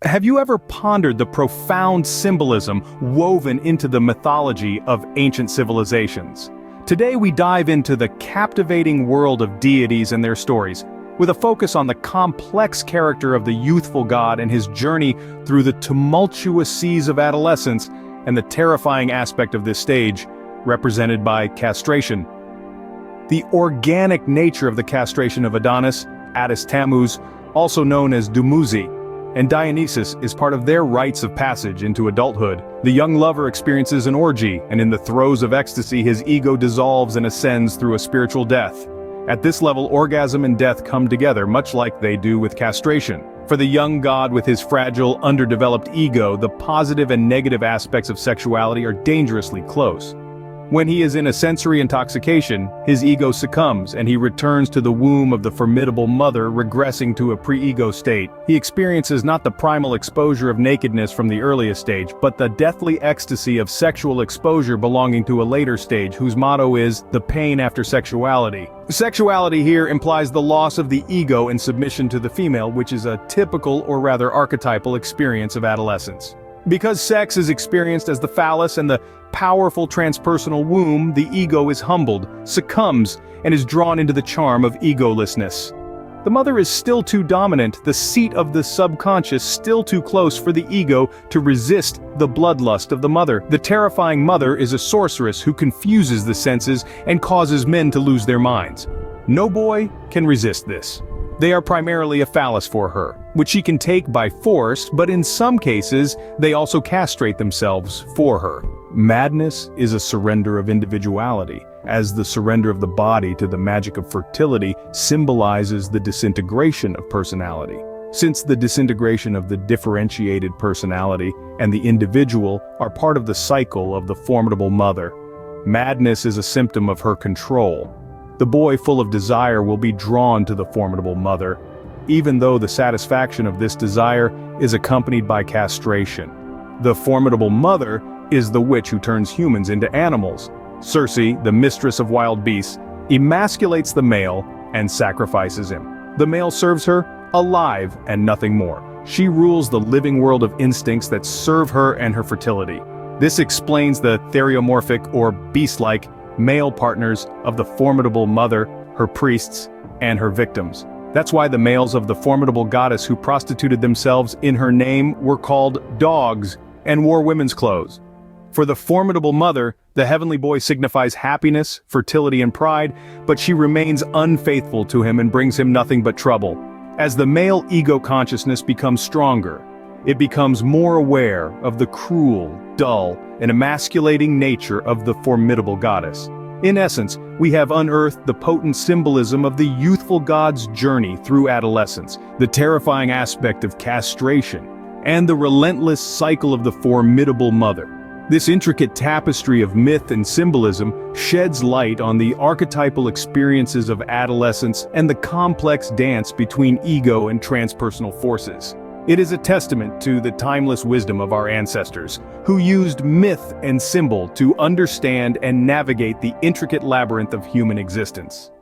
Have you ever pondered the profound symbolism woven into the mythology of ancient civilizations? Today we dive into the captivating world of deities and their stories, with a focus on the complex character of the youthful god and his journey through the tumultuous seas of adolescence and the terrifying aspect of this stage, represented by castration. The organic nature of the castration of Adonis, Attis Tammuz, also known as Dumuzi, and Dionysus is part of their rites of passage into adulthood. The young lover experiences an orgy, and in the throes of ecstasy his ego dissolves and ascends through a spiritual death. At this level, orgasm and death come together, much like they do with castration. For the young god with his fragile, underdeveloped ego, the positive and negative aspects of sexuality are dangerously close. When he is in a sensory intoxication, his ego succumbs and he returns to the womb of the formidable mother, regressing to a pre-ego state. He experiences not the primal exposure of nakedness from the earliest stage, but the deathly ecstasy of sexual exposure belonging to a later stage whose motto is the pain after sexuality. Sexuality here implies the loss of the ego in submission to the female, which is a typical or rather archetypal experience of adolescence. Because sex is experienced as the phallus and the powerful transpersonal womb, the ego is humbled, succumbs, and is drawn into the charm of egolessness. The mother is still too dominant, the seat of the subconscious still too close for the ego to resist the bloodlust of the mother. The terrifying mother is a sorceress who confuses the senses and causes men to lose their minds. No boy can resist this. They are primarily a phallus for her, which she can take by force, but in some cases, they also castrate themselves for her. Madness is a surrender of individuality, as the surrender of the body to the magic of fertility symbolizes the disintegration of personality. Since the disintegration of the differentiated personality and the individual are part of the cycle of the formidable mother, madness is a symptom of her control. The boy full of desire will be drawn to the formidable mother, even though the satisfaction of this desire is accompanied by castration. The formidable mother is the witch who turns humans into animals. Circe, the mistress of wild beasts, emasculates the male and sacrifices him. The male serves her, alive and nothing more. She rules the living world of instincts that serve her and her fertility. This explains the theriomorphic or beast-like male partners of the formidable mother, her priests, and her victims. That's why the males of the formidable goddess who prostituted themselves in her name were called dogs and wore women's clothes. For the formidable mother, the heavenly boy signifies happiness, fertility, and pride, but she remains unfaithful to him and brings him nothing but trouble. As the male ego consciousness becomes stronger, it becomes more aware of the cruel, dull, and emasculating nature of the formidable goddess. In essence, we have unearthed the potent symbolism of the youthful god's journey through adolescence, the terrifying aspect of castration, and the relentless cycle of the formidable mother. This intricate tapestry of myth and symbolism sheds light on the archetypal experiences of adolescence and the complex dance between ego and transpersonal forces. It is a testament to the timeless wisdom of our ancestors, who used myth and symbol to understand and navigate the intricate labyrinth of human existence.